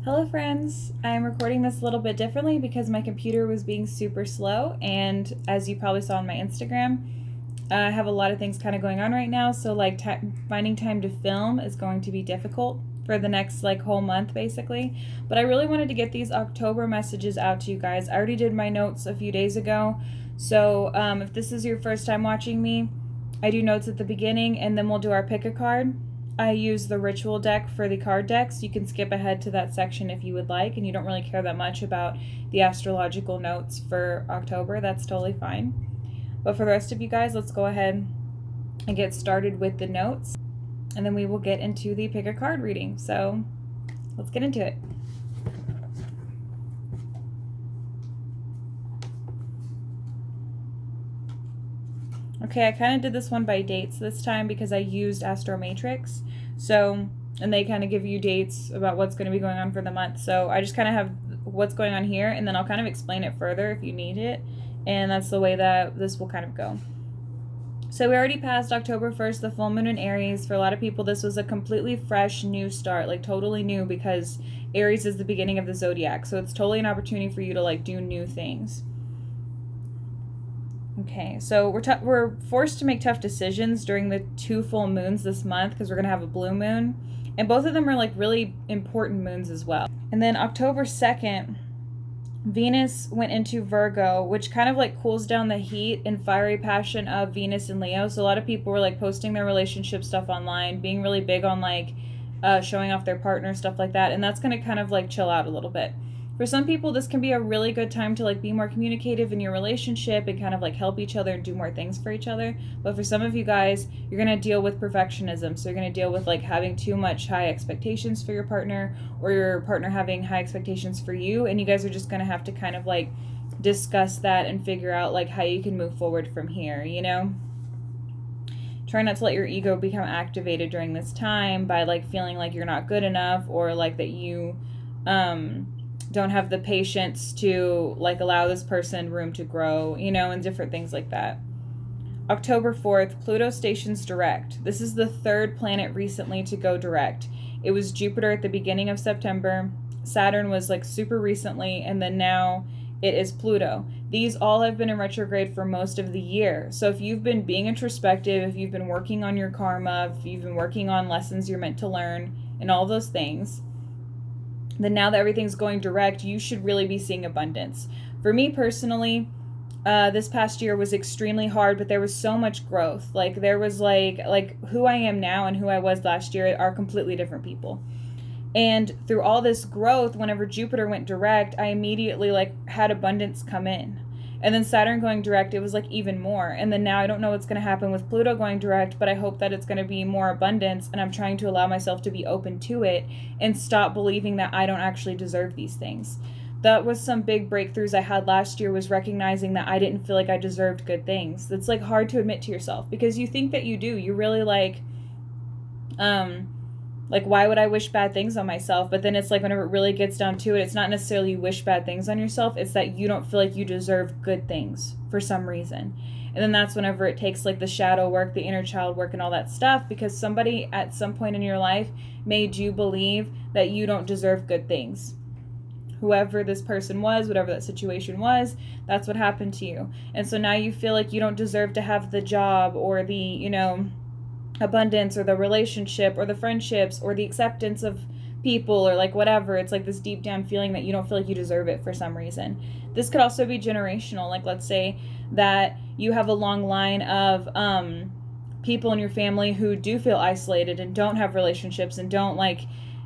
Hello friends! I'm recording this a little bit differently because my computer was being super slow, and as you probably saw on my Instagram, I have a lot of things kind of going on right now, so like finding time to film is going to be difficult for the next like whole month basically. But I really wanted to get these October messages out to you guys. I already did my notes a few days ago, so if this is your first time watching me, I do notes at the beginning and then we'll do our pick a card. I use the ritual deck for the card decks. You can skip ahead to that section if you would like, and you don't really care that much about the astrological notes for October. That's totally fine. But for the rest of you guys, let's go ahead and get started with the notes, and then we will get into the pick a card reading. So let's get into it. Okay, I kind of did this one by dates this time because I used Astro Matrix. So, and they kind of give you dates about what's going to be going on for the month. So I just kind of have what's going on here, and then I'll kind of explain it further if you need it. And that's the way that this will kind of go. So we already passed October 1st, the full moon in Aries. For a lot of people, this was a completely fresh, new start, like totally new, because Aries is the beginning of the zodiac. So it's totally an opportunity for you to like do new things. Okay, so we're forced to make tough decisions during the 2 full moons this month because we're going to have a blue moon. And both of them are like really important moons as well. And then October 2nd, Venus went into Virgo, which kind of like cools down the heat and fiery passion of Venus and Leo. So a lot of people were like posting their relationship stuff online, being really big on like showing off their partner, stuff like that. And that's going to kind of like chill out a little bit. For some people, this can be a really good time to like be more communicative in your relationship and kind of like help each other and do more things for each other. But for some of you guys, you're going to deal with perfectionism. So you're going to deal with like having too much high expectations for your partner, or your partner having high expectations for you. And you guys are just going to have to kind of like discuss that and figure out like how you can move forward from here, you know? Try not to let your ego become activated during this time by like feeling like you're not good enough, or like that you don't have the patience to like allow this person room to grow, you know, and different things like that. October 4th, Pluto stations direct. This is the 3rd planet recently to go direct. It was Jupiter at the beginning of September. Saturn was like super recently, and then now it is Pluto. These all have been in retrograde for most of the year. So if you've been being introspective, if you've been working on your karma, if you've been working on lessons you're meant to learn and all those things, then now that everything's going direct, you should really be seeing abundance. For me personally, this past year was extremely hard, but there was so much growth. Like there was like who I am now and who I was last year are completely different people. And through all this growth, whenever Jupiter went direct, I immediately like had abundance come in. And then Saturn going direct, it was like even more. And then now I don't know what's going to happen with Pluto going direct, but I hope that it's going to be more abundance, and I'm trying to allow myself to be open to it and stop believing that I don't actually deserve these things. That was some big breakthroughs I had last year, was recognizing that I didn't feel like I deserved good things. It's like hard to admit to yourself because you think that you do. You really like why would I wish bad things on myself? But then it's like whenever it really gets down to it, it's not necessarily you wish bad things on yourself. It's that you don't feel like you deserve good things for some reason. And then that's whenever it takes like the shadow work, the inner child work and all that stuff, because somebody at some point in your life made you believe that you don't deserve good things. Whoever this person was, whatever that situation was, that's what happened to you. And so now you feel like you don't deserve to have the job or the, you know, abundance or the relationship or the friendships or the acceptance of people or like whatever. It's like this deep down feeling that you don't feel like you deserve it for some reason. This could also be generational. Like let's say that you have a long line of people in your family who do feel isolated and don't have relationships and don't like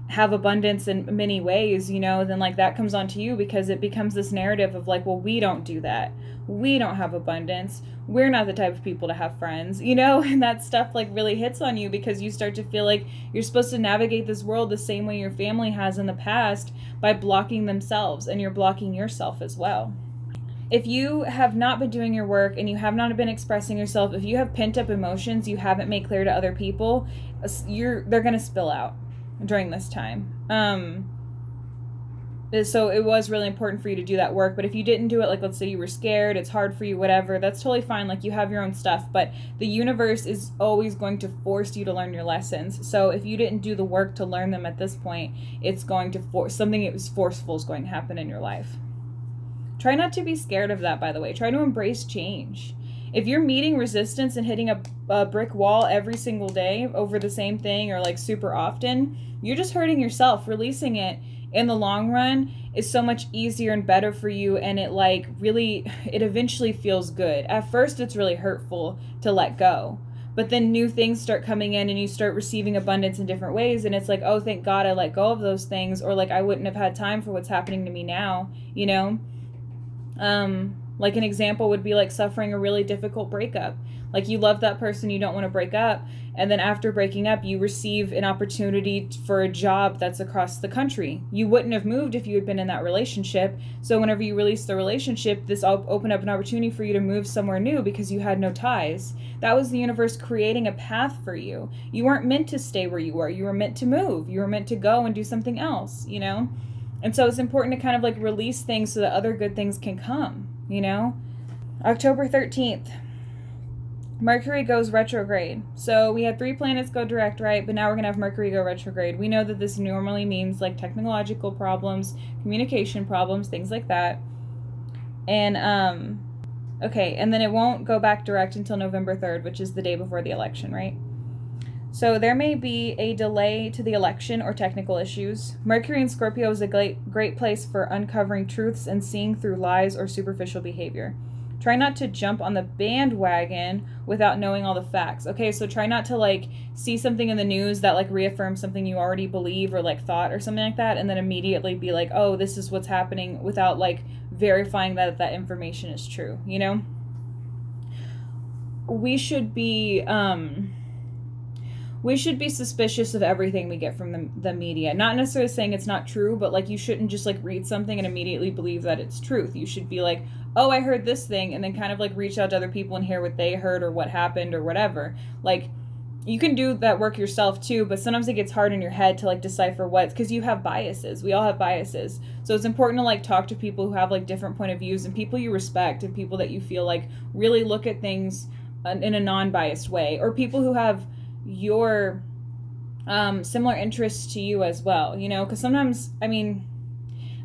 have abundance in many ways, you know, then like that comes onto you because it becomes this narrative of like, well, we don't do that. We don't have abundance. We're not the type of people to have friends, you know, and that stuff like really hits on you because you start to feel like you're supposed to navigate this world the same way your family has in the past by blocking themselves, and you're blocking yourself as well. If you have not been doing your work and you have not been expressing yourself, if you have pent up emotions you haven't made clear to other people, they're going to spill out during this time. So it was really important for you to do that work. But if you didn't do it, like let's say you were scared, it's hard for you, whatever, that's totally fine. Like you have your own stuff, but the universe is always going to force you to learn your lessons. So if you didn't do the work to learn them at this point, it's going to force something that was forceful is going to happen in your life. Try not to be scared of that, by the way. Try to embrace change. If you're meeting resistance and hitting a brick wall every single day over the same thing or like super often, you're just hurting yourself. Releasing it in the long run is so much easier and better for you, and it eventually feels good. At first it's really hurtful to let go, but then new things start coming in and you start receiving abundance in different ways, and it's like, oh, thank God I let go of those things, or like I wouldn't have had time for what's happening to me now, you know? Like an example would be like suffering a really difficult breakup. Like you love that person, you don't want to break up, and then after breaking up, you receive an opportunity for a job that's across the country. You wouldn't have moved if you had been in that relationship. So whenever you release the relationship, this opened up an opportunity for you to move somewhere new because you had no ties. That was the universe creating a path for you. You weren't meant to stay where you were. You were meant to move. You were meant to go and do something else, you know? And so it's important to kind of like release things so that other good things can come, you know? October 13th. Mercury goes retrograde. So we had 3 planets go direct, right? But now we're going to have Mercury go retrograde. We know that this normally means like technological problems, communication problems, things like that. And, okay, and then it won't go back direct until November 3rd, which is the day before the election, right? So there may be a delay to the election or technical issues. Mercury in Scorpio is a great place for uncovering truths and seeing through lies or superficial behavior. Try not to jump on the bandwagon without knowing all the facts. Okay, so try not to like see something in the news that like reaffirms something you already believe or like thought or something like that, and then immediately be like, oh, this is what's happening, without like verifying that that information is true, you know? We should be suspicious of everything we get from the media. Not necessarily saying it's not true, but like you shouldn't just like read something and immediately believe that it's truth. You should be like, oh, I heard this thing, and then kind of like reach out to other people and hear what they heard or what happened or whatever. Like you can do that work yourself too, but sometimes it gets hard in your head to like decipher what's, because you have biases. We all have biases. So it's important to like talk to people who have like different point of views and people you respect and people that you feel like really look at things in a non-biased way, or people who have your similar interests to you as well, you know? Because sometimes, I mean,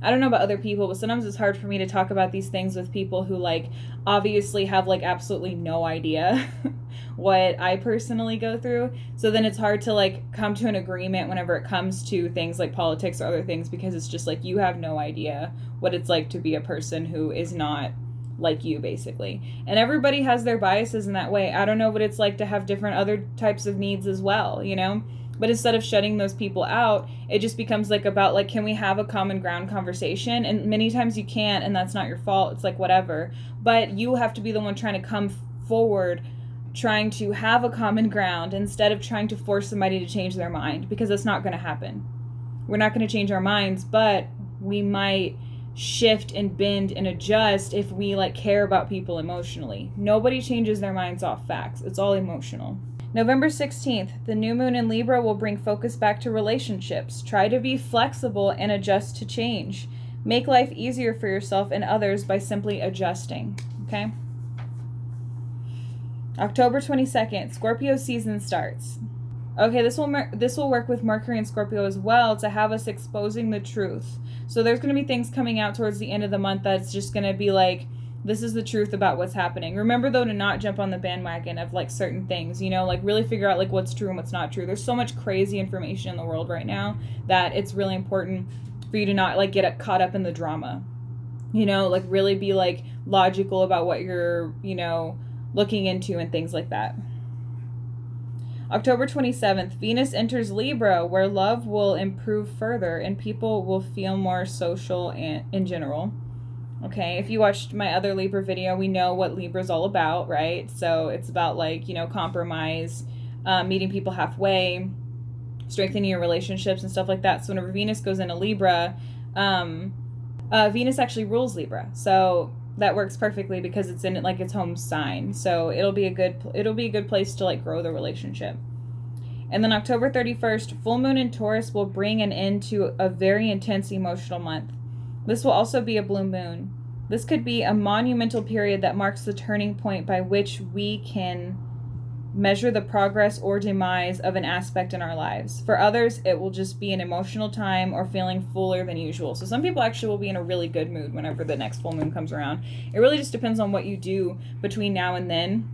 I don't know about other people, but sometimes it's hard for me to talk about these things with people who like obviously have like absolutely no idea what I personally go through. So then it's hard to like come to an agreement whenever it comes to things like politics or other things, because it's just like you have no idea what it's like to be a person who is not like you, basically. And everybody has their biases in that way. I don't know what it's like to have different other types of needs as well, you know? But instead of shutting those people out, it just becomes like about like, can we have a common ground conversation? And many times you can't, and that's not your fault. It's like whatever. But you have to be the one trying to come forward, trying to have a common ground instead of trying to force somebody to change their mind, because that's not going to happen. We're not going to change our minds, but we might shift and bend and adjust if we like care about people emotionally. Nobody changes their minds off facts. It's all emotional. November 16th, the new moon in Libra will bring focus back to relationships. Try to be flexible and adjust to change. Make life easier for yourself and others by simply adjusting. Okay? October 22nd, Scorpio season starts. Okay, this will work with Mercury and Scorpio as well to have us exposing the truth. So there's going to be things coming out towards the end of the month that's just going to be like, this is the truth about what's happening. Remember, though, to not jump on the bandwagon of, like, certain things, you know? Like, really figure out, like, what's true and what's not true. There's so much crazy information in the world right now that it's really important for you to not, like, get caught up in the drama. You know? Like, really be, like, logical about what you're, you know, looking into and things like that. October 27th, Venus enters Libra, where love will improve further and people will feel more social and in general. Okay, if you watched my other Libra video, we know what Libra's all about, right? So it's about, like, you know, compromise, meeting people halfway, strengthening your relationships and stuff like that. So whenever Venus goes into Libra, Venus actually rules Libra. So that works perfectly because it's in like its home sign. So it'll be a good place to like grow the relationship. And then October 31st, full moon in Taurus will bring an end to a very intense emotional month. This will also be a blue moon. This could be a monumental period that marks the turning point by which we can measure the progress or demise of an aspect in our lives. For others, it will just be an emotional time or feeling fuller than usual. So some people actually will be in a really good mood whenever the next full moon comes around. It really just depends on what you do between now and then,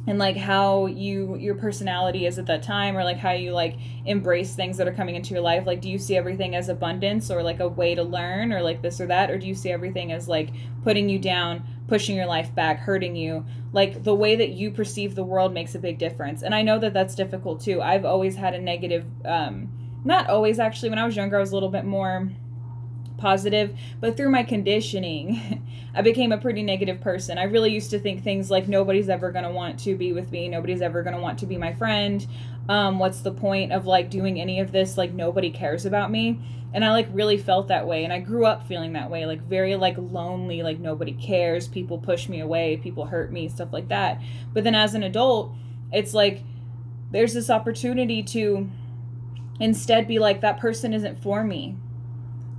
and like how your personality is at that time, or like how you like embrace things that are coming into your life. Like, do you see everything as abundance or like a way to learn or like this or that, or do you see everything as like putting you down, pushing your life back, hurting you? Like, the way that you perceive the world makes a big difference. And I know that that's difficult too. I've always had a negative, not always actually, when I was younger I was a little bit more positive, but through my conditioning I became a pretty negative person. I really used to think things like, nobody's ever going to want to be with me, nobody's ever going to want to be my friend, what's the point of like doing any of this, like nobody cares about me. And I like really felt that way, and I grew up feeling that way, like very like lonely, like nobody cares, people push me away, people hurt me, stuff like that. But then as an adult, it's like there's this opportunity to instead be like, that person isn't for me.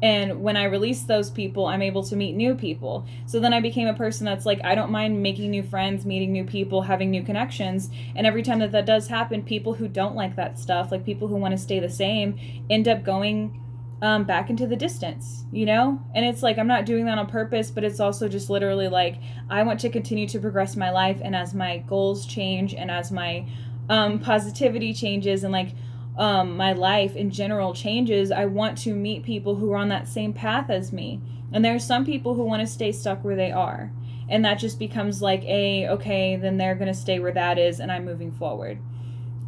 And when I release those people, I'm able to meet new people. So then I became a person that's like, I don't mind making new friends, meeting new people, having new connections. And every time that does happen, people who don't like that stuff, like people who want to stay the same, end up going back into the distance, you know? And it's like, I'm not doing that on purpose, but it's also just literally like, I want to continue to progress my life. And as my goals change, and as my positivity changes, and like, my life in general changes, I want to meet people who are on that same path as me. And there are some people who want to stay stuck where they are, and that just becomes like okay, then they're going to stay where that is, and I'm moving forward.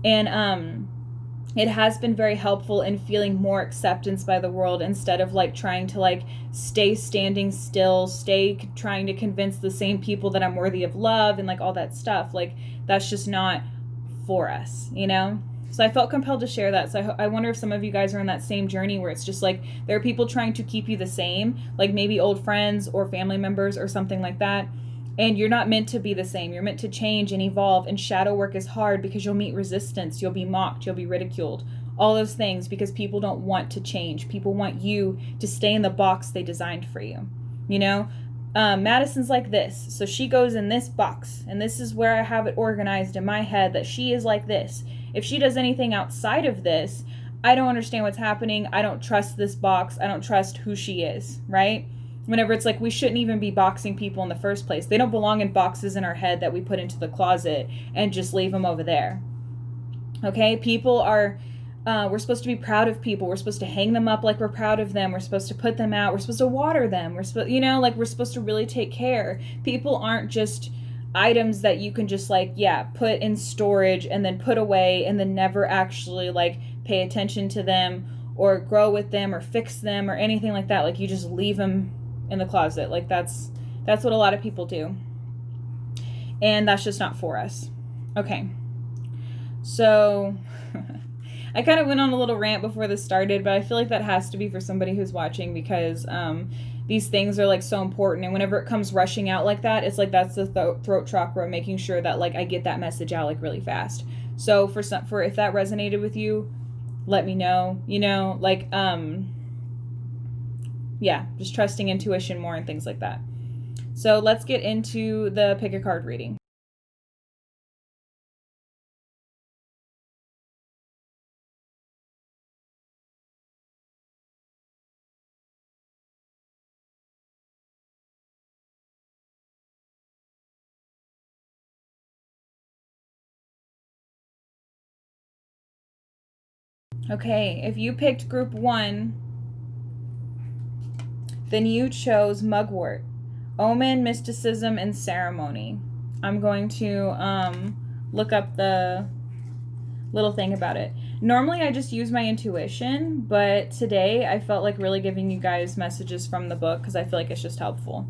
And it has been very helpful in feeling more acceptance by the world, instead of like trying to like stay standing still, stay trying to convince the same people that I'm worthy of love and like all that stuff. Like, that's just not for us, you know? So I felt compelled to share that. So I wonder if some of you guys are on that same journey where it's just like there are people trying to keep you the same, like maybe old friends or family members or something like that. And you're not meant to be the same. You're meant to change and evolve. And shadow work is hard because you'll meet resistance. You'll be mocked. You'll be ridiculed. All those things because people don't want to change. People want you to stay in the box they designed for you. You know? Madison's like this. So she goes in this box. And this is where I have it organized in my head that she is like this. If she does anything outside of this, I don't understand what's happening. I don't trust this box. I don't trust who she is, right? Whenever it's like, we shouldn't even be boxing people in the first place. They don't belong in boxes in our head that we put into the closet and just leave them over there. Okay? People are, we're supposed to be proud of people. We're supposed to hang them up like we're proud of them. We're supposed to put them out. We're supposed to water them. We're supposed, we're supposed to really take care. People aren't just items that you can just like, put in storage and then put away and then never actually like pay attention to them or grow with them or fix them or anything like that. Like, you just leave them in the closet. Like, that's what a lot of people do. And that's just not for us. Okay. So I kind of went on a little rant before this started, but I feel like that has to be for somebody who's watching, because these things are like so important, and whenever it comes rushing out like that, it's like that's the throat chakra making sure that like I get that message out like really fast. So for if that resonated with you, let me know. Just trusting intuition more and things like that. So let's get into the pick a card reading. Okay, if you picked group 1, then you chose mugwort, omen, mysticism, and ceremony. I'm going to look up the little thing about it. Normally I just use my intuition, but today I felt like really giving you guys messages from the book because I feel like it's just helpful.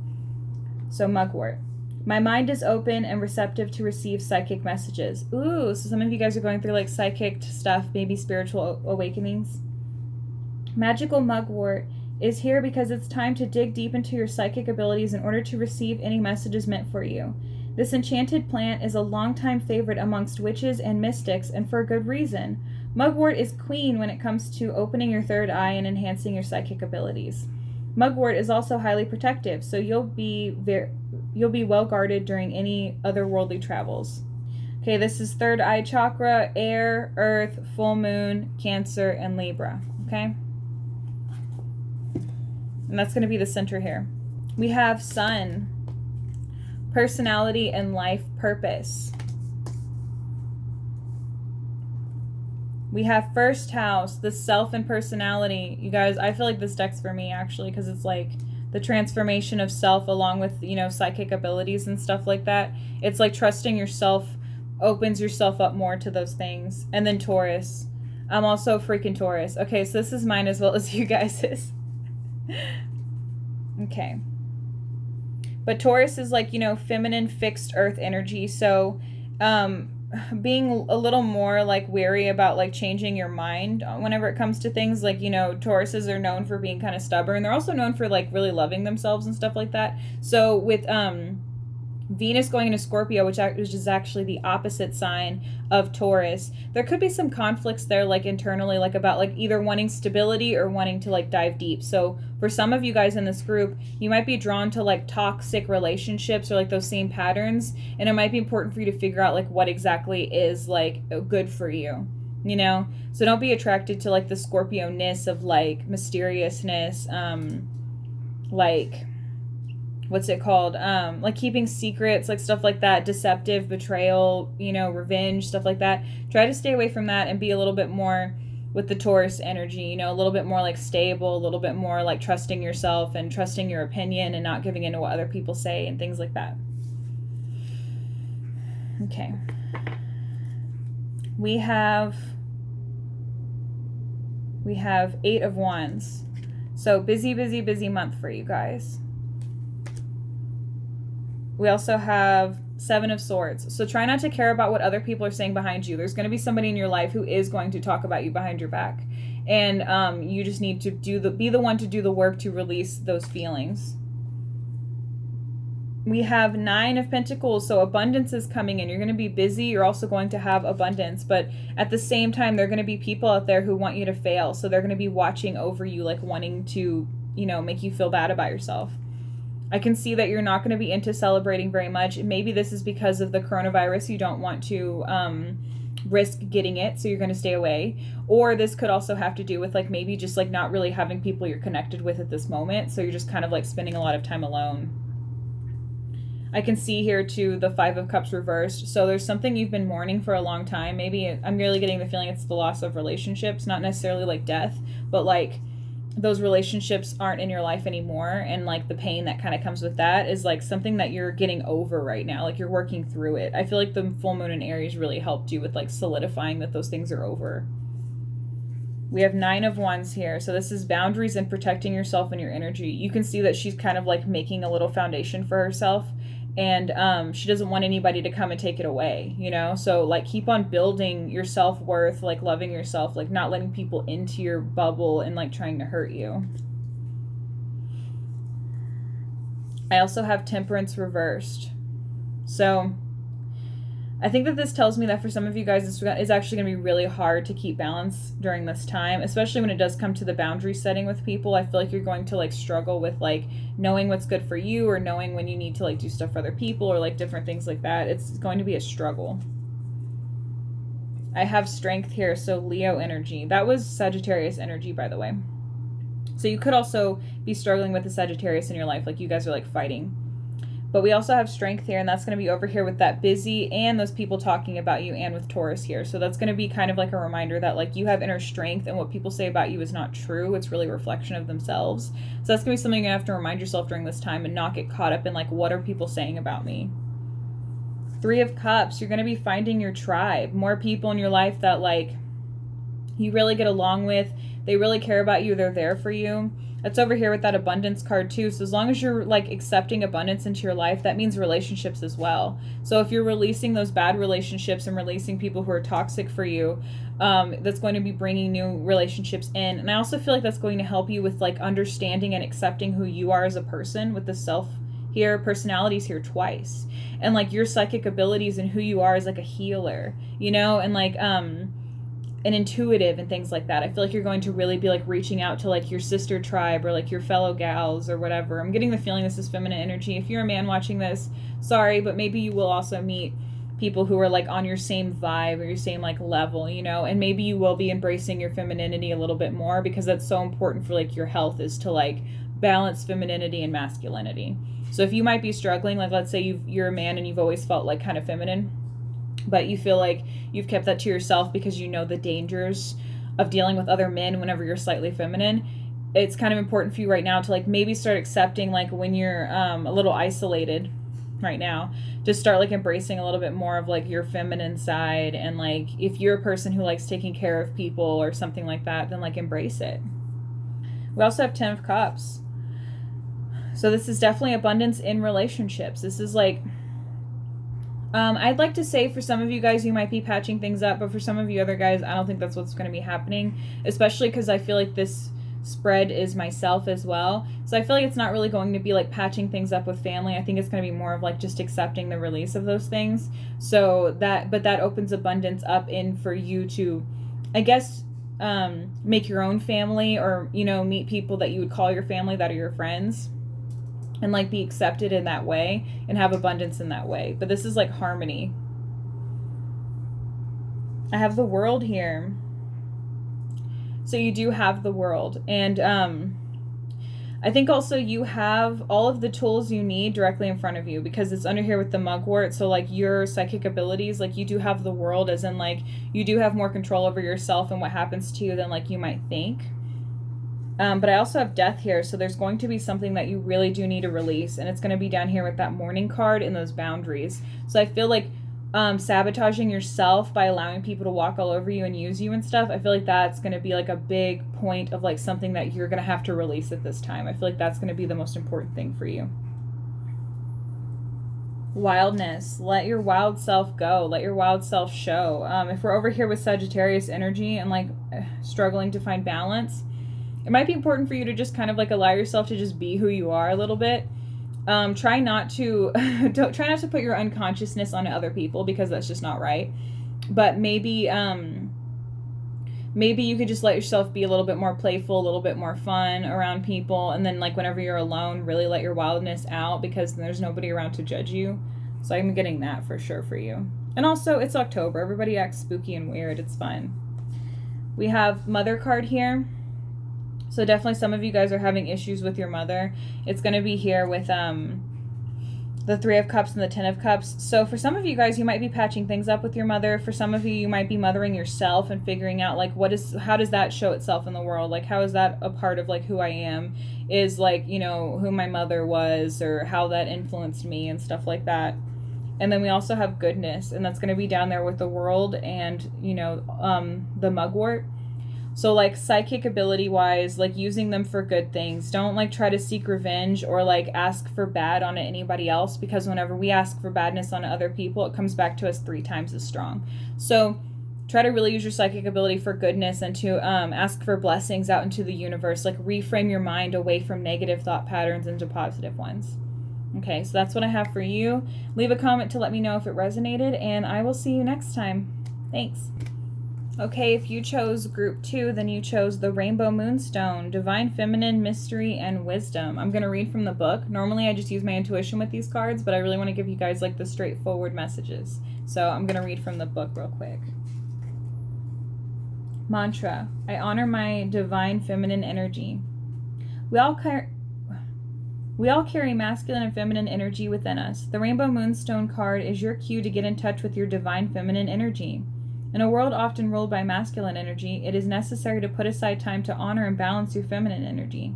So mugwort. My mind is open and receptive to receive psychic messages. Ooh, so some of you guys are going through like psychic stuff, maybe spiritual awakenings. Magical mugwort is here because it's time to dig deep into your psychic abilities in order to receive any messages meant for you. This enchanted plant is a longtime favorite amongst witches and mystics, and for a good reason. Mugwort is queen when it comes to opening your third eye and enhancing your psychic abilities. Mugwort is also highly protective, so you'll be well guarded during any otherworldly travels. Okay, this is third eye chakra, air, earth, full moon, Cancer, and Libra. Okay? And that's going to be the center here. We have sun, personality and life purpose. We have first house, the self and personality. You guys, I feel like this deck's for me actually, because it's like the transformation of self along with, psychic abilities and stuff like that. It's like trusting yourself opens yourself up more to those things. And then Taurus. I'm also freaking Taurus. Okay, so this is mine as well as you guys's. Okay. But Taurus is like, feminine fixed earth energy. So, being a little more like wary about like changing your mind whenever it comes to things. Like, Tauruses are known for being kind of stubborn. They're also known for like really loving themselves and stuff like that. So with Venus going into Scorpio, which is actually the opposite sign of Taurus, there could be some conflicts there, like internally, like about like either wanting stability or wanting to like dive deep. So for some of you guys in this group, you might be drawn to like toxic relationships or like those same patterns, and it might be important for you to figure out like what exactly is like good for you, so don't be attracted to like the Scorpio-ness of like mysteriousness, like what's it called? Like keeping secrets, like stuff like that, deceptive, betrayal, revenge, stuff like that. Try to stay away from that and be a little bit more with the Taurus energy, a little bit more like stable, a little bit more like trusting yourself and trusting your opinion and not giving in to what other people say and things like that. Okay. We have 8 of Wands. So busy, busy, busy month for you guys. We also have 7 of Swords. So try not to care about what other people are saying behind you. There's going to be somebody in your life who is going to talk about you behind your back. And you just need to be the one to do the work to release those feelings. We have 9 of Pentacles. So abundance is coming in. You're going to be busy. You're also going to have abundance. But at the same time, there are going to be people out there who want you to fail. So they're going to be watching over you, like wanting to, make you feel bad about yourself. I can see that you're not going to be into celebrating very much. Maybe this is because of the coronavirus. You don't want to risk getting it, so you're going to stay away. Or this could also have to do with like maybe just like not really having people you're connected with at this moment. So you're just kind of like spending a lot of time alone. I can see here too the 5 of Cups reversed. So there's something you've been mourning for a long time. Maybe I'm really getting the feeling it's the loss of relationships, not necessarily like death, but like those relationships aren't in your life anymore, and like the pain that kind of comes with that is like something that you're getting over right now, like you're working through it. I feel like the full moon in Aries really helped you with like solidifying that those things are over. We have 9 of Wands here, so this is boundaries and protecting yourself and your energy. You can see that she's kind of like making a little foundation for herself, and she doesn't want anybody to come and take it away, so like keep on building your self-worth, like loving yourself, like not letting people into your bubble and like trying to hurt you. I also have Temperance reversed. So I think that this tells me that for some of you guys, this is actually going to be really hard to keep balance during this time, especially when it does come to the boundary setting with people. I feel like you're going to like struggle with like knowing what's good for you, or knowing when you need to like do stuff for other people, or like different things like that. It's going to be a struggle. I have Strength here, so Leo energy. That was Sagittarius energy, by the way. So you could also be struggling with the Sagittarius in your life, like you guys are like fighting. But we also have Strength here, and that's going to be over here with that busy and those people talking about you, and with Taurus here. So that's going to be kind of like a reminder that like you have inner strength, and what people say about you is not true. It's really a reflection of themselves. So that's going to be something you have to remind yourself during this time, and not get caught up in like, what are people saying about me? 3 of Cups, you're going to be finding your tribe. More people in your life that like you really get along with. They really care about you. They're there for you. That's over here with that abundance card too. So as long as you're like accepting abundance into your life, that means relationships as well. So if you're releasing those bad relationships and releasing people who are toxic for you, that's going to be bringing new relationships in. And I also feel like that's going to help you with like understanding and accepting who you are as a person, with the self here, personalities here twice. And like your psychic abilities and who you are as like a healer, and like, and intuitive and things like that. I feel like you're going to really be like reaching out to like your sister tribe or like your fellow gals or whatever. I'm getting the feeling this is feminine energy. If you're a man watching this, sorry, but maybe you will also meet people who are like on your same vibe or your same like level, you know, and maybe you will be embracing your femininity a little bit more, because that's so important for like your health, is to like balance femininity and masculinity. So if you might be struggling, like let's say you're a man and you've always felt like kind of feminine, but you feel like you've kept that to yourself because you know the dangers of dealing with other men whenever you're slightly feminine, it's kind of important for you right now to like maybe start accepting, like when you're a little isolated right now, just start like embracing a little bit more of like your feminine side. And like if you're a person who likes taking care of people or something like that, then like embrace it. We also have 10 of Cups. So this is definitely abundance in relationships. This is like, I'd like to say for some of you guys, you might be patching things up, but for some of you other guys, I don't think that's what's going to be happening, especially because I feel like this spread is myself as well. So I feel like it's not really going to be like patching things up with family. I think it's going to be more of like just accepting the release of those things. So that opens abundance up in for you to, I guess, make your own family, or, you know, meet people that you would call your family that are your friends, and like be accepted in that way and have abundance in that way. But this is like harmony. I have the World here. So you do have the World. And I think also you have all of the tools you need directly in front of you, because it's under here with the mugwort. So like your psychic abilities, like you do have the World, as in like you do have more control over yourself and what happens to you than like you might think. But I also have Death here, so there's going to be something that you really do need to release, and it's going to be down here with that Mourning card and those boundaries. So I feel like sabotaging yourself by allowing people to walk all over you and use you and stuff, I feel like that's going to be like a big point of like something that you're going to have to release at this time. I feel like that's going to be the most important thing for you. Wildness. Let your wild self go. Let your wild self show. If we're over here with Sagittarius energy and like struggling to find balance, it might be important for you to just kind of like allow yourself to just be who you are a little bit. Try not to put your unconsciousness onto other people, because that's just not right. But maybe you could just let yourself be a little bit more playful, a little bit more fun around people, and then like whenever you're alone, really let your wildness out, because then there's nobody around to judge you. So I'm getting that for sure for you. And also it's October. Everybody acts spooky and weird. It's fun. We have Mother card here. So definitely some of you guys are having issues with your mother. It's going to be here with the 3 of Cups and the 10 of Cups. So for some of you guys, you might be patching things up with your mother. For some of you, you might be mothering yourself and figuring out like how does that show itself in the world? Like how is that a part of like who I am? Is like, you know, who my mother was, or how that influenced me and stuff like that. And then we also have Goodness, and that's going to be down there with the World and, you know, the Mugwort. So like psychic ability wise, like using them for good things. Don't like try to seek revenge or like ask for bad on anybody else, because whenever we ask for badness on other people, it comes back to us 3 times as strong. So try to really use your psychic ability for goodness, and to ask for blessings out into the universe. Like reframe your mind away from negative thought patterns into positive ones. Okay, so that's what I have for you. Leave a comment to let me know if it resonated, and I will see you next time. Thanks. Okay, if you chose group 2, then you chose the Rainbow Moonstone, Divine Feminine, Mystery, and Wisdom. I'm going to read from the book. Normally I just use my intuition with these cards, but I really want to give you guys like the straightforward messages. So I'm going to read from the book real quick. Mantra. I honor my divine feminine energy. We all carry masculine and feminine energy within us. The Rainbow Moonstone card is your cue to get in touch with your divine feminine energy. In a world often ruled by masculine energy, it is necessary to put aside time to honor and balance your feminine energy.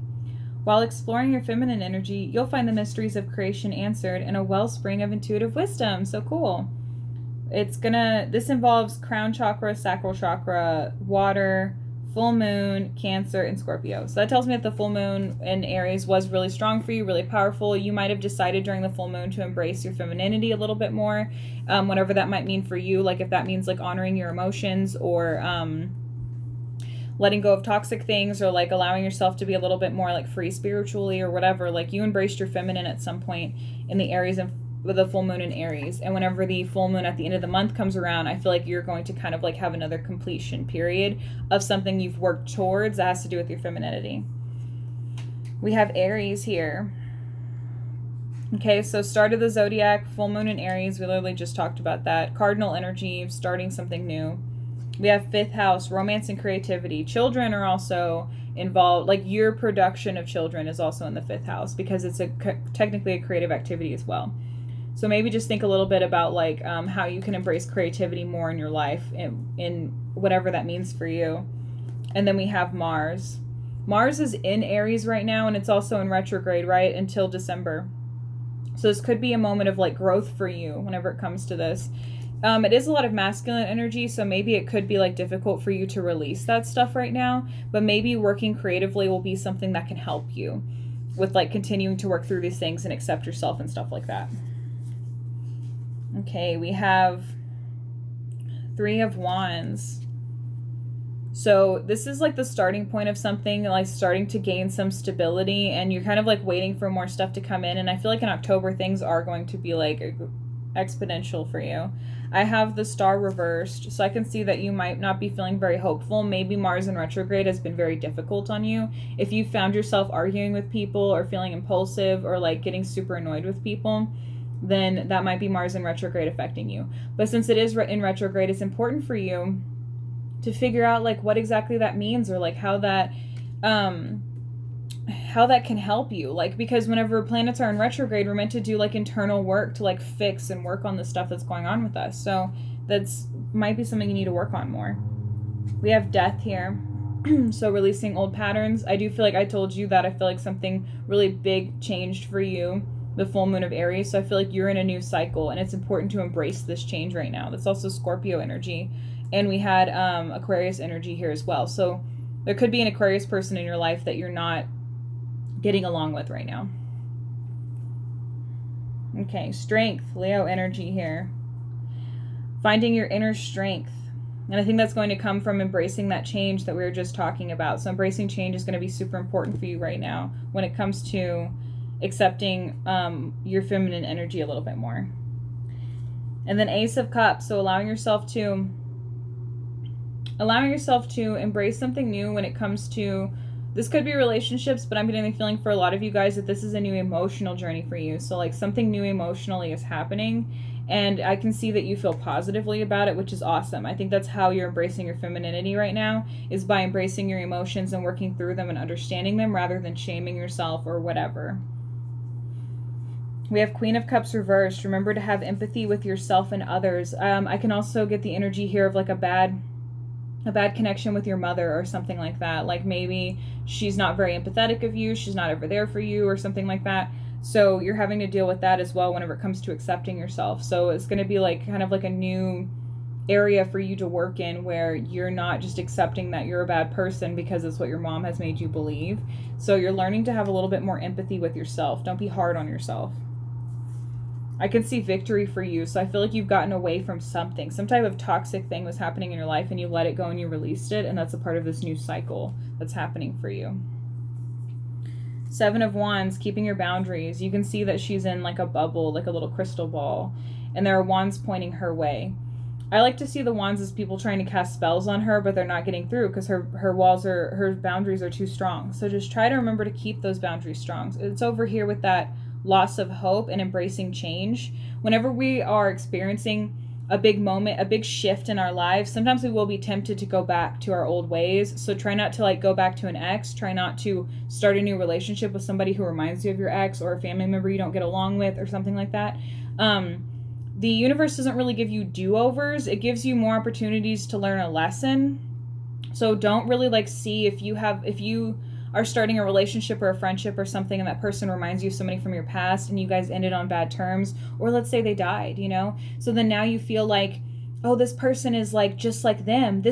While exploring your feminine energy, you'll find the mysteries of creation answered in a wellspring of intuitive wisdom. So cool. This involves crown chakra, sacral chakra, water, full moon, Cancer, and Scorpio. So that tells me that the full moon in Aries was really strong for you, really powerful. You might have decided during the full moon to embrace your femininity a little bit more, whatever that might mean for you. Like if that means like honoring your emotions, or letting go of toxic things, or like allowing yourself to be a little bit more like free spiritually or whatever. Like you embraced your feminine at some point in the Aries and with the full moon in Aries. And whenever the full moon at the end of the month comes around, I feel like you're going to kind of like have another completion period of something you've worked towards that has to do with your femininity. We have Aries here. Okay, so start of the zodiac, full moon in Aries. We literally just talked about that. Cardinal energy, starting something new. We have 5th house, romance and creativity. Children are also involved. Like your production of children is also in the 5th house because it's technically a creative activity as well. So maybe just think a little bit about like how you can embrace creativity more in your life in whatever that means for you. And then we have Mars. Mars is in Aries right now, and it's also in retrograde, right, until December. So this could be a moment of like growth for you whenever it comes to this. It is a lot of masculine energy, so maybe it could be like difficult for you to release that stuff right now, but maybe working creatively will be something that can help you with like continuing to work through these things and accept yourself and stuff like that. Okay, we have 3 of Wands. So this is like the starting point of something, like starting to gain some stability, and you're kind of like waiting for more stuff to come in. And I feel like in October, things are going to be like exponential for you. I have the star reversed, so I can see that you might not be feeling very hopeful. Maybe Mars in retrograde has been very difficult on you. If you found yourself arguing with people or feeling impulsive or like getting super annoyed with people, then that might be Mars in retrograde affecting you. But since it is in retrograde, it's important for you to figure out like what exactly that means, or like how that can help you. Like, because whenever planets are in retrograde, we're meant to do like internal work to like fix and work on the stuff that's going on with us. So that's might be something you need to work on more. We have Death here. So releasing old patterns. I do feel like I told you that I feel like something really big changed for you the full moon of Aries. So I feel like you're in a new cycle, and it's important to embrace this change right now. That's also Scorpio energy. And we had Aquarius energy here as well. So there could be an Aquarius person in your life that you're not getting along with right now. Okay, strength, Leo energy here. Finding your inner strength. And I think that's going to come from embracing that change that we were just talking about. So embracing change is going to be super important for you right now when it comes to accepting your feminine energy a little bit more. And then Ace of Cups, so allowing yourself to embrace something new when it comes to, this could be relationships, but I'm getting the feeling for a lot of you guys that this is a new emotional journey for you. So like something new emotionally is happening, and I can see that you feel positively about it, which is awesome. I think that's how you're embracing your femininity right now, is by embracing your emotions and working through them and understanding them rather than shaming yourself or whatever. We have Queen of Cups reversed. Remember to have empathy with yourself and others. I can also get the energy here of like a bad connection with your mother or something like that. Like maybe she's not very empathetic of you, she's not ever there for you or something like that. So you're having to deal with that as well whenever it comes to accepting yourself. So it's going to be like kind of like a new area for you to work in, where you're not just accepting that you're a bad person because it's what your mom has made you believe. So you're learning to have a little bit more empathy with yourself. Don't be hard on yourself. I can see victory for you. So I feel like you've gotten away from something. Some type of toxic thing was happening in your life, and you let it go and you released it. And that's a part of this new cycle that's happening for you. 7 of Wands, keeping your boundaries. You can see that she's in like a bubble, like a little crystal ball. And there are wands pointing her way. I like to see the wands as people trying to cast spells on her, but they're not getting through because her boundaries are too strong. So just try to remember to keep those boundaries strong. It's over here with that loss of hope and embracing change. Whenever we are experiencing a big moment, a big shift in our lives, sometimes we will be tempted to go back to our old ways. So try not to like go back to an ex. Try not to start a new relationship with somebody who reminds you of your ex, or a family member you don't get along with, or something like that. The universe doesn't really give you do-overs. It gives you more opportunities to learn a lesson. So don't really like see if you are starting a relationship or a friendship or something, and that person reminds you of somebody from your past and you guys ended on bad terms, or let's say they died, so then now you feel like, oh, this person is like just like them.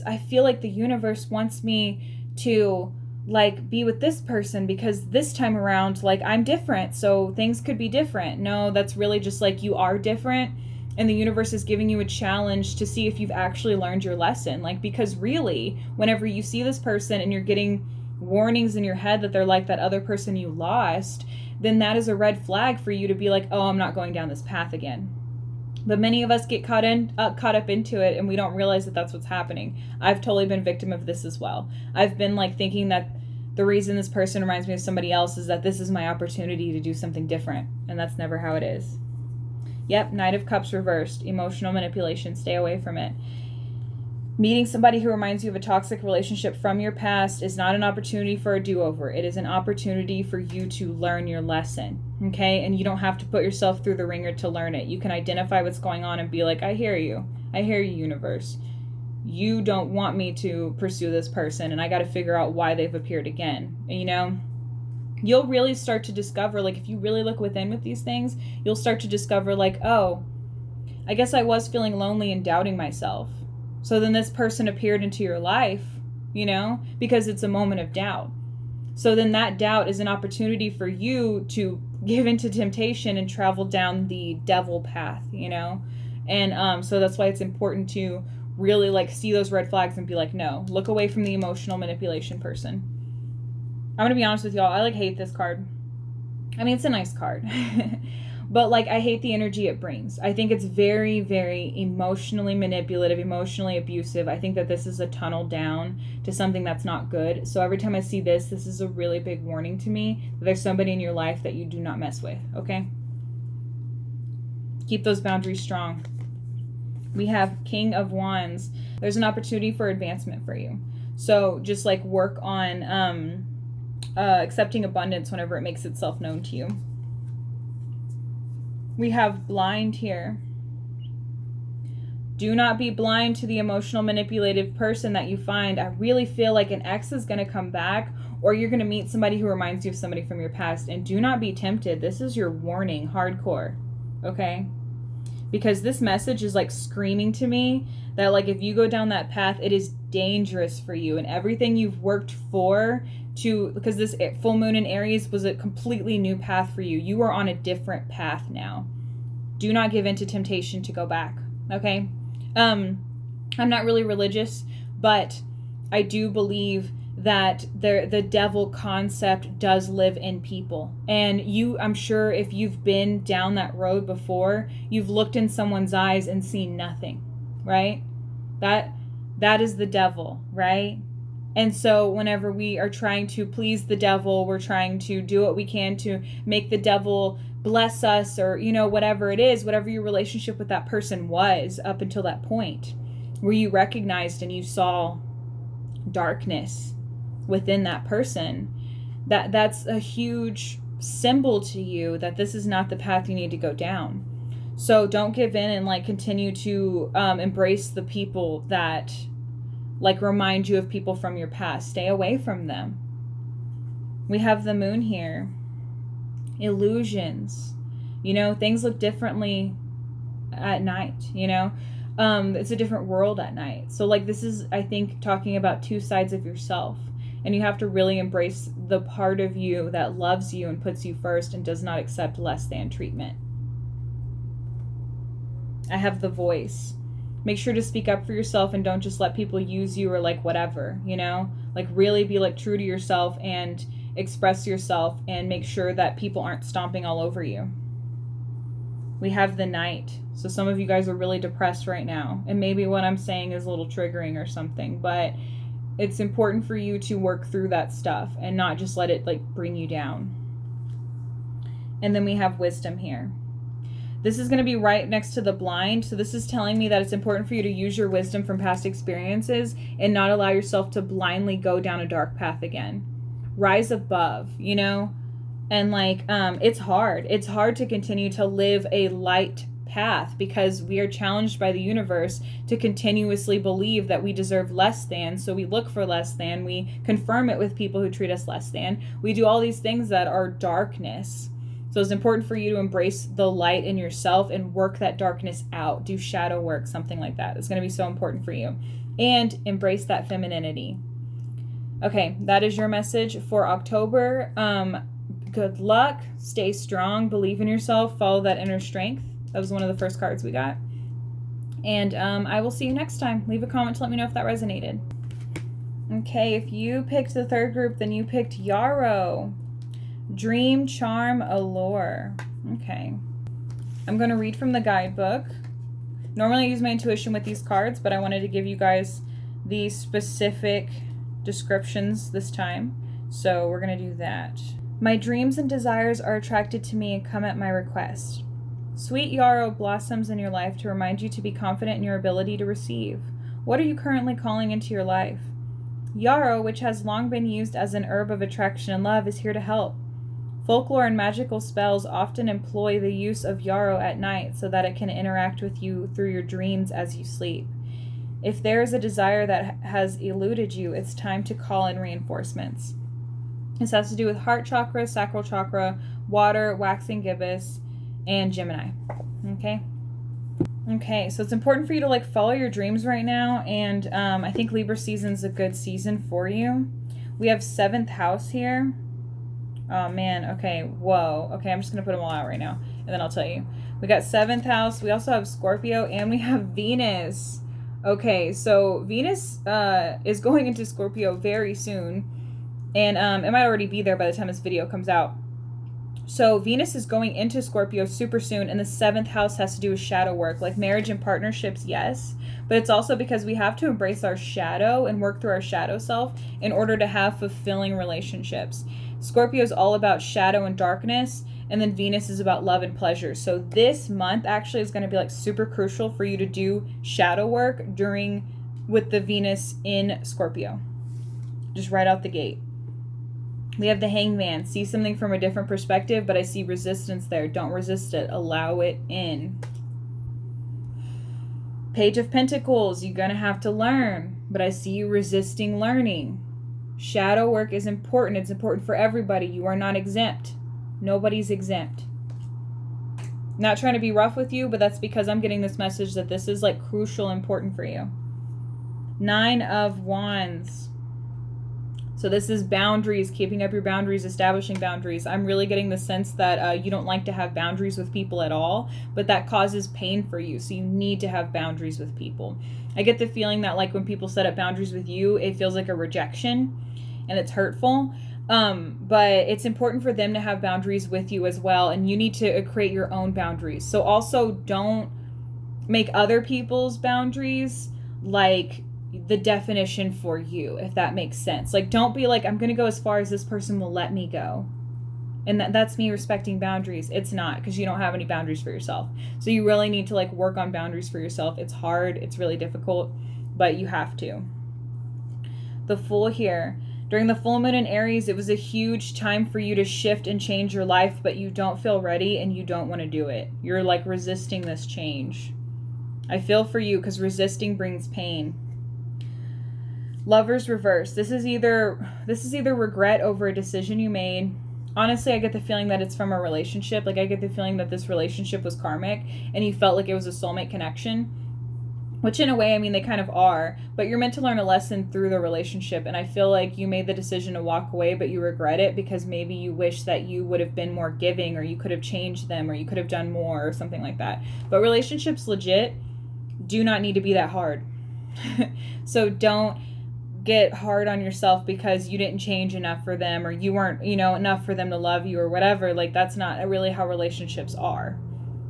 I feel like the universe wants me to like be with this person because this time around, like, I'm different, so things could be different. No, that's really just like you are different, and the universe is giving you a challenge to see if you've actually learned your lesson. Like, because really, whenever you see this person and you're getting warnings in your head that they're like that other person you lost, then that is a red flag for you to be like, oh, I'm not going down this path again. But many of us get caught up into it, and we don't realize that that's what's happening. I've totally been victim of this as well. I've been like thinking that the reason this person reminds me of somebody else is that this is my opportunity to do something different, and that's never how it is. Yep, Knight of Cups reversed. Emotional manipulation. Stay away from it. Meeting somebody who reminds you of a toxic relationship from your past is not an opportunity for a do-over. It is an opportunity for you to learn your lesson, okay? And you don't have to put yourself through the ringer to learn it. You can identify what's going on and be like, I hear you. I hear you, universe. You don't want me to pursue this person, and I got to figure out why they've appeared again. And, you know, you'll really start to discover, like, if you really look within with these things, you'll start to discover, like, oh, I guess I was feeling lonely and doubting myself. So then this person appeared into your life, you know, because it's a moment of doubt. So then that doubt is an opportunity for you to give into temptation and travel down the devil path, you know. And so that's why it's important to really like see those red flags and be like, no, look away from the emotional manipulation person. I'm going to be honest with y'all. I like hate this card. I mean, it's a nice card. But like, I hate the energy it brings. I think it's very, very emotionally manipulative, emotionally abusive. I think that this is a tunnel down to something that's not good. So every time I see this is a really big warning to me that there's somebody in your life that you do not mess with, okay? Keep those boundaries strong. We have King of Wands. There's an opportunity for advancement for you. So just like work on accepting abundance whenever it makes itself known to you. We have blind here. Do not be blind to the emotional manipulative person that you find. I really feel like an ex is going to come back, or you're going to meet somebody who reminds you of somebody from your past. And do not be tempted. This is your warning, hardcore. Okay? Because this message is like screaming to me that like if you go down that path, it is dangerous for you. And everything you've worked for because this full moon in Aries was a completely new path for you. You are on a different path now. Do not give in to temptation to go back. Okay? I'm not really religious, but I do believe that the devil concept does live in people. And I'm sure if you've been down that road before, you've looked in someone's eyes and seen nothing, right? That is the devil, right? And so whenever we are trying to please the devil, we're trying to do what we can to make the devil bless us, or, you know, whatever it is, whatever your relationship with that person was up until that point, where you recognized and you saw darkness within that person, that's a huge symbol to you that this is not the path you need to go down. So don't give in and like continue to embrace the people that like remind you of people from your past. Stay away from them. We have the moon here. Illusions. You know, things look differently at night, you know. It's a different world at night. So like this is, I think, talking about two sides of yourself. And you have to really embrace the part of you that loves you and puts you first and does not accept less than treatment. I have the Voice. Make sure to speak up for yourself and don't just let people use you or like whatever, you know? Like really be like true to yourself and express yourself and make sure that people aren't stomping all over you. We have the Knight. So some of you guys are really depressed right now. And maybe what I'm saying is a little triggering or something, but it's important for you to work through that stuff and not just let it like bring you down. And then we have Wisdom here. This is going to be right next to the blind. So this is telling me that it's important for you to use your wisdom from past experiences and not allow yourself to blindly go down a dark path again. Rise above, you know? And like, it's hard. It's hard to continue to live a light path because we are challenged by the universe to continuously believe that we deserve less than. So we look for less than. We confirm it with people who treat us less than. We do all these things that are darkness. So it's important for you to embrace the light in yourself and work that darkness out. Do shadow work, something like that. It's going to be so important for you. And embrace that femininity. Okay, that is your message for October. Good luck. Stay strong. Believe in yourself. Follow that inner strength. That was one of the first cards we got. And I will see you next time. Leave a comment to let me know if that resonated. Okay, if you picked the third group, then you picked Yarrow. Dream, charm, allure. Okay. I'm going to read from the guidebook. Normally I use my intuition with these cards, but I wanted to give you guys the specific descriptions this time. So we're going to do that. My dreams and desires are attracted to me and come at my request. Sweet yarrow blossoms in your life to remind you to be confident in your ability to receive. What are you currently calling into your life? Yarrow, which has long been used as an herb of attraction and love, is here to help. Folklore and magical spells often employ the use of yarrow at night so that it can interact with you through your dreams as you sleep. If there is a desire that has eluded you, it's time to call in reinforcements. This has to do with heart chakra, sacral chakra, water, waxing gibbous, and Gemini. Okay, so it's important for you to follow your dreams right now, and I think Libra season's a good season for you. We have 7th house here. Oh man, okay, whoa. Okay, I'm just gonna put them all out right now, and then I'll tell you. We got 7th house, we also have Scorpio, and we have Venus. Okay, so Venus is going into Scorpio very soon, and it might already be there by the time this video comes out. So Venus is going into Scorpio super soon, and the 7th house has to do with shadow work, like marriage and partnerships, yes. But it's also because we have to embrace our shadow and work through our shadow self in order to have fulfilling relationships. Scorpio is all about shadow and darkness, and then Venus is about love and pleasure. So this month actually is going to be super crucial for you to do shadow work with the Venus in Scorpio. Just right out the gate. We have the Hangman. See something from a different perspective, but I see resistance there. Don't resist it. Allow it in. Page of Pentacles. You're going to have to learn, but I see you resisting learning. Shadow work is important. It's important for everybody. You are not exempt. Nobody's exempt. Not trying to be rough with you, but that's because I'm getting this message that this is crucial, important for you. 9 of Wands. So this is boundaries, keeping up your boundaries, establishing boundaries. I'm really getting the sense that you don't like to have boundaries with people at all, but that causes pain for you. So you need to have boundaries with people. I get the feeling that when people set up boundaries with you, it feels like a rejection and it's hurtful. But it's important for them to have boundaries with you as well. And you need to create your own boundaries. So also don't make other people's boundaries the definition for you, if that makes sense. Don't be I'm going to go as far as this person will let me go. And that's me respecting boundaries. It's not, because you don't have any boundaries for yourself. So you really need to work on boundaries for yourself. It's hard. It's really difficult, but you have to. The Fool here. During the full moon in Aries, it was a huge time for you to shift and change your life, but you don't feel ready and you don't want to do it. You're resisting this change. I feel for you because resisting brings pain. Lovers reverse. This is either regret over a decision you made. Honestly, I get the feeling that it's from a relationship. I get the feeling that this relationship was karmic and you felt like it was a soulmate connection, which in a way, they kind of are, but you're meant to learn a lesson through the relationship. And I feel like you made the decision to walk away, but you regret it because maybe you wish that you would have been more giving, or you could have changed them, or you could have done more, or something like that. But relationships legit do not need to be that hard. So don't get hard on yourself because you didn't change enough for them, or you weren't, enough for them to love you, or whatever. That's not really how relationships are.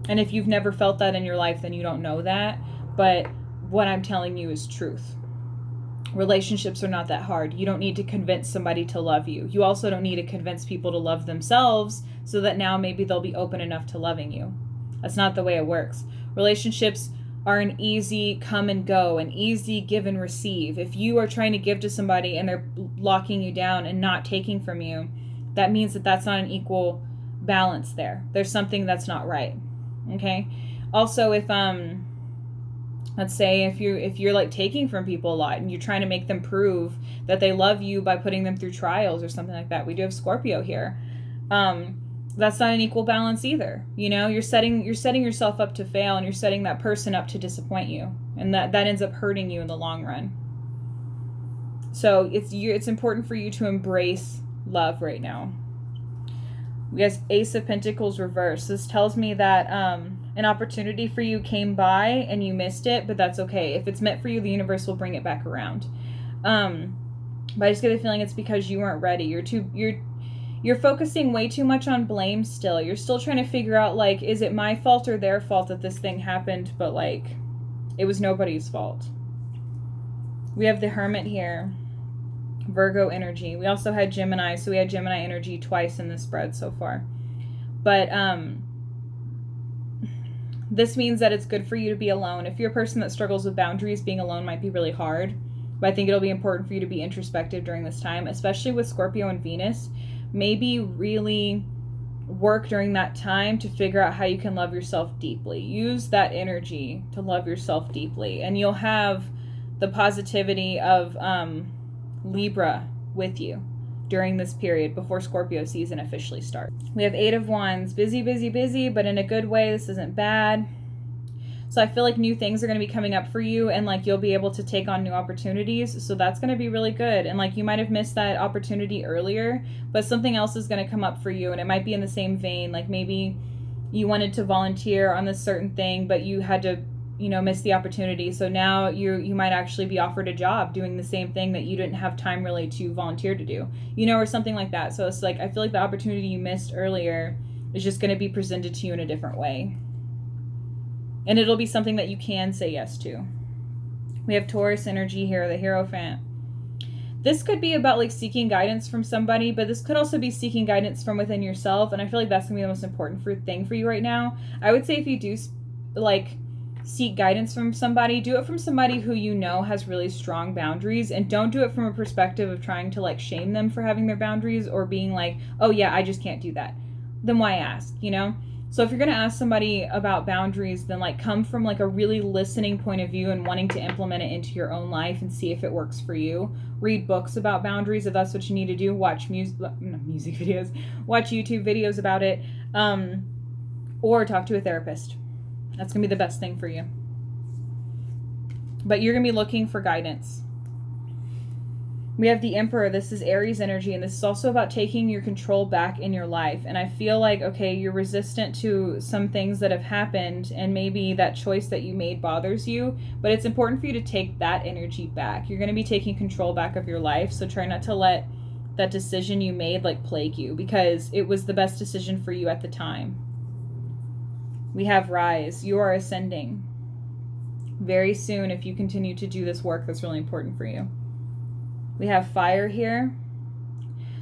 And if you've never felt that in your life, then you don't know that. But what I'm telling you is truth. Relationships are not that hard. You don't need to convince somebody to love you. You also don't need to convince people to love themselves so that now maybe they'll be open enough to loving you. That's not the way it works. Relationships are an easy come and go, an easy give and receive. If you are trying to give to somebody and they're locking you down and not taking from you, that means that that's not an equal balance there. There's something that's not right. Okay? Also, if let's say if you're taking from people a lot and you're trying to make them prove that they love you by putting them through trials or something like that. We do have Scorpio here. That's not an equal balance either. You're setting yourself up to fail, and you're setting that person up to disappoint you, and that ends up hurting you in the long run. So it's important for you to embrace love right now. We have Ace of Pentacles reverse. This tells me that an opportunity for you came by and you missed it, but that's okay. If it's meant for you, the universe will bring it back around. But I just get the feeling it's because you weren't ready. You're focusing way too much on blame still. You're still trying to figure out, like, is it my fault or their fault that this thing happened? But, like, it was nobody's fault. We have the Hermit here. Virgo energy. We also had Gemini, so we had Gemini energy twice in this spread so far. But this means that it's good for you to be alone. If you're a person that struggles with boundaries, being alone might be really hard. But I think it'll be important for you to be introspective during this time, especially with Scorpio and Venus. Maybe really work during that time to figure out how you can love yourself deeply. Use that energy to love yourself deeply. And you'll have the positivity of Libra with you during this period before Scorpio season officially starts. We have 8 of Wands. Busy, busy, busy, but in a good way. This isn't bad. So I feel like new things are going to be coming up for you, and like you'll be able to take on new opportunities. So that's going to be really good. And like you might have missed that opportunity earlier, but something else is going to come up for you, and it might be in the same vein. Like maybe you wanted to volunteer on this certain thing, but you had to, miss the opportunity. So now you might actually be offered a job doing the same thing that you didn't have time really to volunteer to do, or something like that. So it's like, I feel like the opportunity you missed earlier is just going to be presented to you in a different way. And it'll be something that you can say yes to. We have Taurus energy here, the Hierophant. This could be about like seeking guidance from somebody, but this could also be seeking guidance from within yourself. And I feel like that's going to be the most important thing for you right now. I would say if you do like seek guidance from somebody, do it from somebody who has really strong boundaries, and don't do it from a perspective of trying to like shame them for having their boundaries or being like, oh yeah, I just can't do that. Then why ask, So if you're going to ask somebody about boundaries, then like come from like a really listening point of view and wanting to implement it into your own life and see if it works for you. Read books about boundaries if that's what you need to do. Watch music videos, watch YouTube videos about it, or talk to a therapist. That's going to be the best thing for you. But you're going to be looking for guidance. We have the Emperor. This is Aries energy, and this is also about taking your control back in your life. And I feel like, okay, you're resistant to some things that have happened, and maybe that choice that you made bothers you, but it's important for you to take that energy back. You're going to be taking control back of your life, so try not to let that decision you made like plague you, because it was the best decision for you at the time. We have Rise. You are ascending. Very soon, if you continue to do this work, that's really important for you. We have Fire here.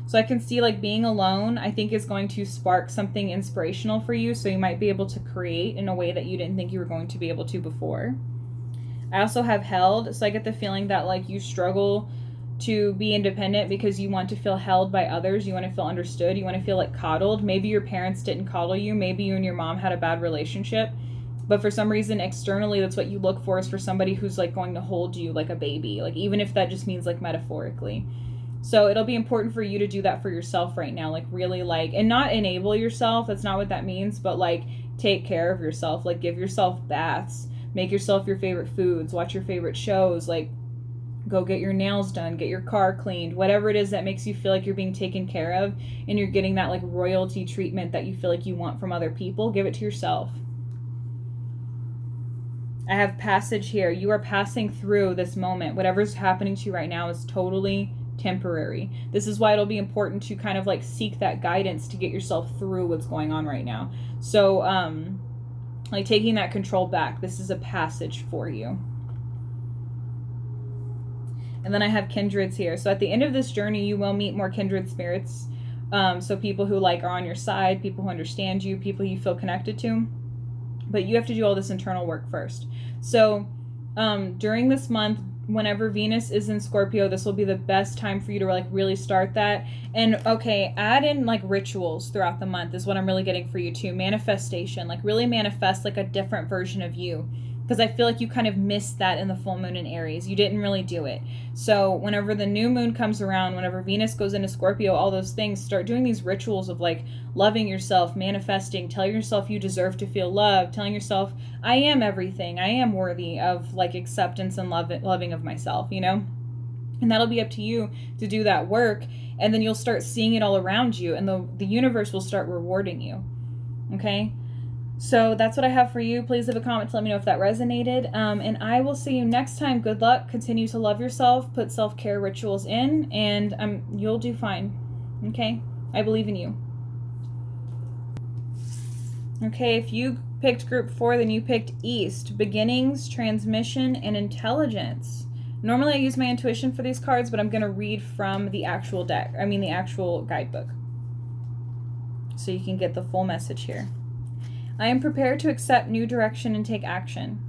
So I can see like being alone, I think, is going to spark something inspirational for you. So you might be able to create in a way that you didn't think you were going to be able to before. I also have Held. So I get the feeling that like you struggle to be independent because you want to feel held by others. You want to feel understood. You want to feel like coddled. Maybe your parents didn't coddle you. Maybe you and your mom had a bad relationship. But for some reason, externally, that's what you look for, is for somebody who's like going to hold you like a baby. Like even if that just means like metaphorically. So it'll be important for you to do that for yourself right now. Like really like, and not enable yourself. That's not what that means. But like take care of yourself. Like give yourself baths. Make yourself your favorite foods. Watch your favorite shows. Like go get your nails done. Get your car cleaned. Whatever it is that makes you feel like you're being taken care of and you're getting that like royalty treatment that you feel like you want from other people. Give it to yourself. I have Passage here. You are passing through this moment. Whatever's happening to you right now is totally temporary. This is why it'll be important to kind of like seek that guidance to get yourself through what's going on right now. So, like taking that control back. This is a passage for you. And then I have Kindreds here. So at the end of this journey, you will meet more kindred spirits. So people who like are on your side, people who understand you, people you feel connected to. But you have to do all this internal work first. So during this month, whenever Venus is in Scorpio, this will be the best time for you to like really start that. And okay, add in like rituals throughout the month is what I'm really getting for you too. Manifestation, like really manifest like a different version of you. Because I feel like you kind of missed that in the full moon in Aries. You didn't really do it. So whenever the new moon comes around, whenever Venus goes into Scorpio, all those things, start doing these rituals of like loving yourself, manifesting, telling yourself you deserve to feel loved, telling yourself, I am everything. I am worthy of like acceptance and loving of myself, And that'll be up to you to do that work. And then you'll start seeing it all around you, and the universe will start rewarding you. Okay? So that's what I have for you. Please leave a comment to let me know if that resonated. And I will see you next time. Good luck. Continue to love yourself. Put self-care rituals in, and you'll do fine. Okay? I believe in you. Okay, if you picked group 4, then you picked East. Beginnings, transmission, and intelligence. Normally I use my intuition for these cards, but I'm going to read from the actual deck. I mean the actual guidebook. So you can get the full message here. I am prepared to accept new direction and take action.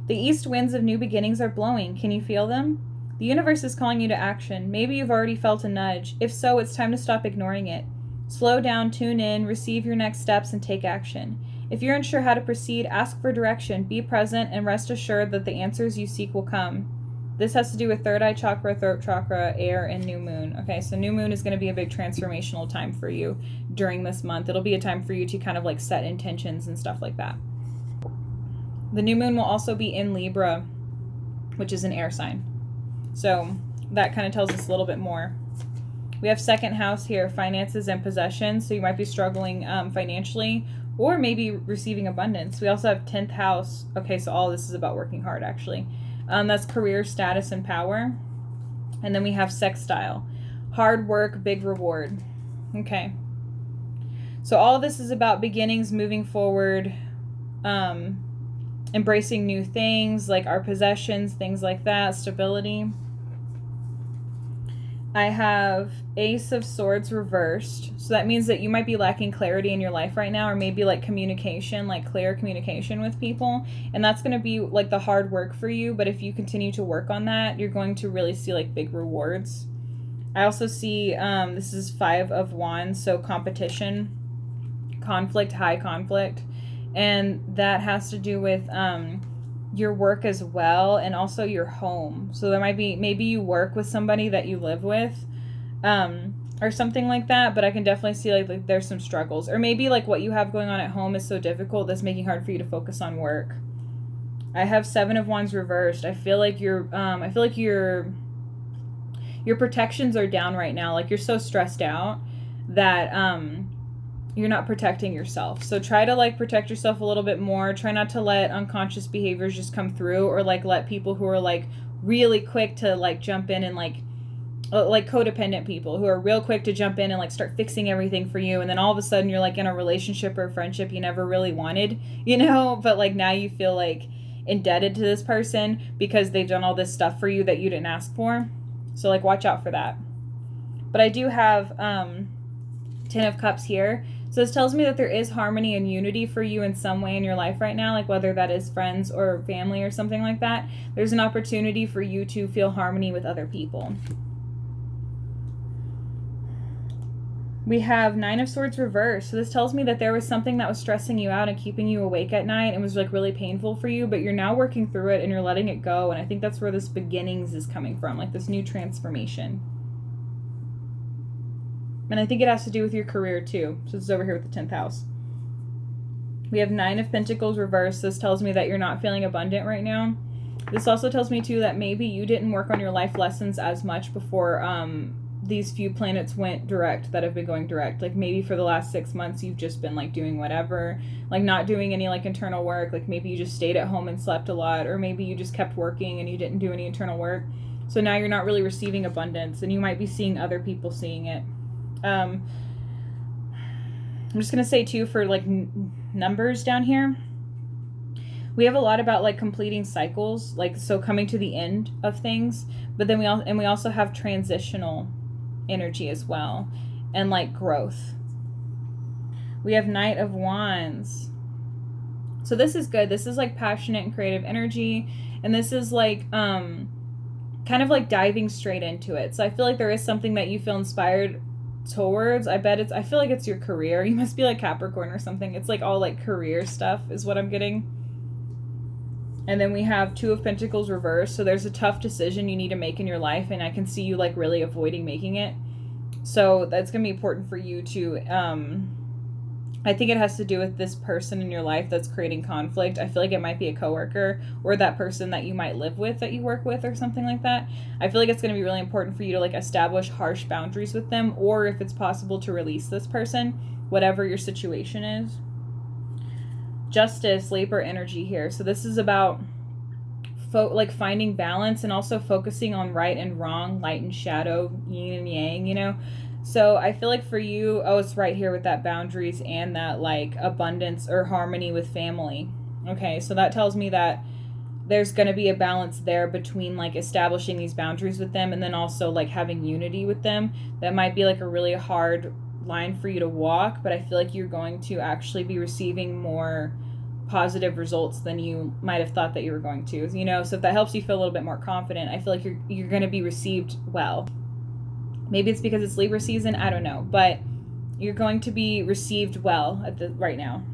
The east winds of new beginnings are blowing. Can you feel them? The universe is calling you to action. Maybe you've already felt a nudge. If so, it's time to stop ignoring it. Slow down, tune in, receive your next steps, and take action. If you're unsure how to proceed, ask for direction, be present, and rest assured that the answers you seek will come. This has to do with third eye chakra, throat chakra, air, and new moon. Okay, so new moon is going to be a big transformational time for you during this month. It'll be a time for you to kind of like set intentions and stuff like that. The new moon will also be in Libra, which is an air sign. So that kind of tells us a little bit more. We have second house here, finances and possessions. So you might be struggling financially or maybe receiving abundance. We also have 10th house. Okay, so all this is about working hard actually. That's career, status, and power. And then we have sextile. Hard work, big reward. Okay. So all of this is about beginnings, moving forward, embracing new things, like our possessions, things like that, stability. I have Ace of Swords reversed. So that means that you might be lacking clarity in your life right now, or maybe like communication, like clear communication with people. And that's going to be like the hard work for you. But if you continue to work on that, you're going to really see like big rewards. I also see this is 5 of Wands. So competition, conflict, high conflict. And that has to do with your work as well, and also your home. So there might be, maybe you work with somebody that you live with, or something like that, but I can definitely see like there's some struggles, or maybe like what you have going on at home is so difficult that's making it hard for you to focus on work. I have 7 of Wands reversed. I feel like your protections are down right now. Like you're so stressed out that you're not protecting yourself. So try to like protect yourself a little bit more. Try not to let unconscious behaviors just come through, or like let people who are like really quick to like jump in and like codependent people who are real quick to jump in and like start fixing everything for you. And then all of a sudden you're like in a relationship or a friendship you never really wanted, you know, but like now you feel like indebted to this person because they've done all this stuff for you that you didn't ask for. So like watch out for that. But I do have 10 of Cups here. So this tells me that there is harmony and unity for you in some way in your life right now, like whether that is friends or family or something like that. There's an opportunity for you to feel harmony with other people. We have 9 of Swords reversed. So this tells me that there was something that was stressing you out and keeping you awake at night and was like really painful for you, but you're now working through it and you're letting it go. And I think that's where this beginnings is coming from, like this new transformation. And I think it has to do with your career too. So this is over here with the 10th house. We have 9 of Pentacles reversed. This tells me that you're not feeling abundant right now. This also tells me too that maybe you didn't work on your life lessons as much before these few planets went direct, that have been going direct. Like maybe for the last 6 months you've just been like doing whatever, like not doing any like internal work. Like maybe you just stayed at home and slept a lot, or maybe you just kept working and you didn't do any internal work. So now you're not really receiving abundance, and you might be seeing other people seeing it. I'm just going to say too, for like numbers down here, we have a lot about like completing cycles, like so coming to the end of things, but then we also have transitional energy as well, and like growth. We have Knight of Wands. So this is good. This is like passionate and creative energy, and this is like kind of like diving straight into it. So I feel like there is something that you feel inspired towards. I feel like it's your career. You must be like Capricorn or something. It's like all like career stuff is what I'm getting. And then we have 2 of Pentacles reversed. So there's a tough decision you need to make in your life, and I can see you like really avoiding making it. So that's going to be important for you to I think it has to do with this person in your life that's creating conflict. I feel like it might be a coworker, or that person that you might live with, that you work with, or something like that. I feel like it's going to be really important for you to like establish harsh boundaries with them, or if it's possible to release this person, whatever your situation is. Justice, Libra energy here. So this is about like finding balance and also focusing on right and wrong, light and shadow, yin and yang, you know? So I feel like for you, oh, it's right here with that boundaries and that like abundance or harmony with family. Okay, so that tells me that there's going to be a balance there between like establishing these boundaries with them and then also like having unity with them. That might be like a really hard line for you to walk, but I feel like you're going to actually be receiving more positive results than you might have thought that you were going to, you know? So if that helps you feel a little bit more confident, I feel like you're going to be received well. Maybe it's because it's Libra season, I don't know, but you're going to be received well at the right now.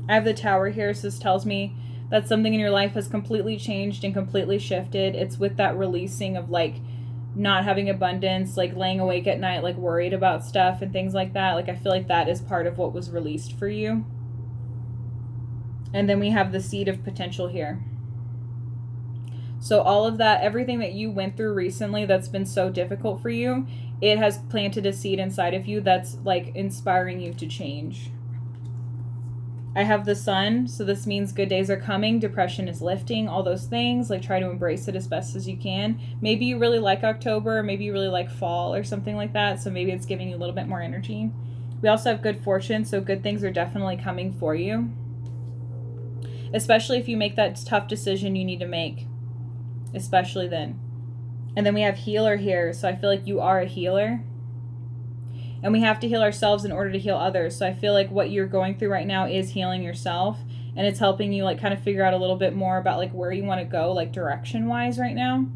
I have the Tower here, so this tells me that something in your life has completely changed and completely shifted. It's with that releasing of like not having abundance, like laying awake at night, like worried about stuff and things like that. Like I feel like that is part of what was released for you. And then we have the seed of potential here. So all of that, everything that you went through recently that's been so difficult for you, it has planted a seed inside of you that's like inspiring you to change. I have the Sun, so this means good days are coming, depression is lifting, all those things. Like try to embrace it as best as you can. Maybe you really like October, maybe you really like fall or something like that, so maybe it's giving you a little bit more energy. We also have good fortune, so good things are definitely coming for you. Especially if you make that tough decision you need to make. Especially then. And then we have healer here, so I feel like you are a healer. And we have to heal ourselves in order to heal others. So I feel like what you're going through right now is healing yourself. And it's helping you like kind of figure out a little bit more about like where you want to go, like direction wise right now.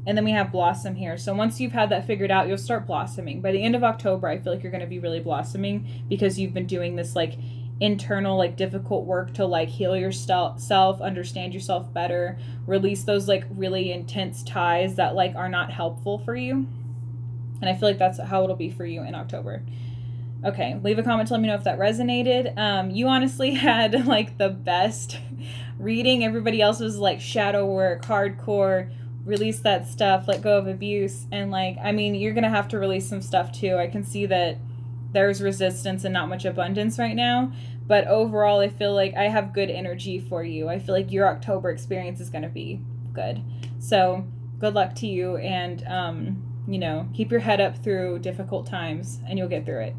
And then we have blossom here. So once you've had that figured out, you'll start blossoming. By the end of October, I feel like you're going to be really blossoming because you've been doing this like internal like difficult work to like heal yourself, understand yourself better, release those like really intense ties that like are not helpful for you. And I feel like that's how it'll be for you in October. Okay, leave a comment to let me know if that resonated. You honestly had like the best reading. Everybody else was like shadow work, hardcore, release that stuff, let go of abuse. And like, I mean, you're gonna have to release some stuff too. I can see that there's resistance and not much abundance right now. But overall, I feel like I have good energy for you. I feel like your October experience is gonna be good. So good luck to you, and you know, keep your head up through difficult times and you'll get through it.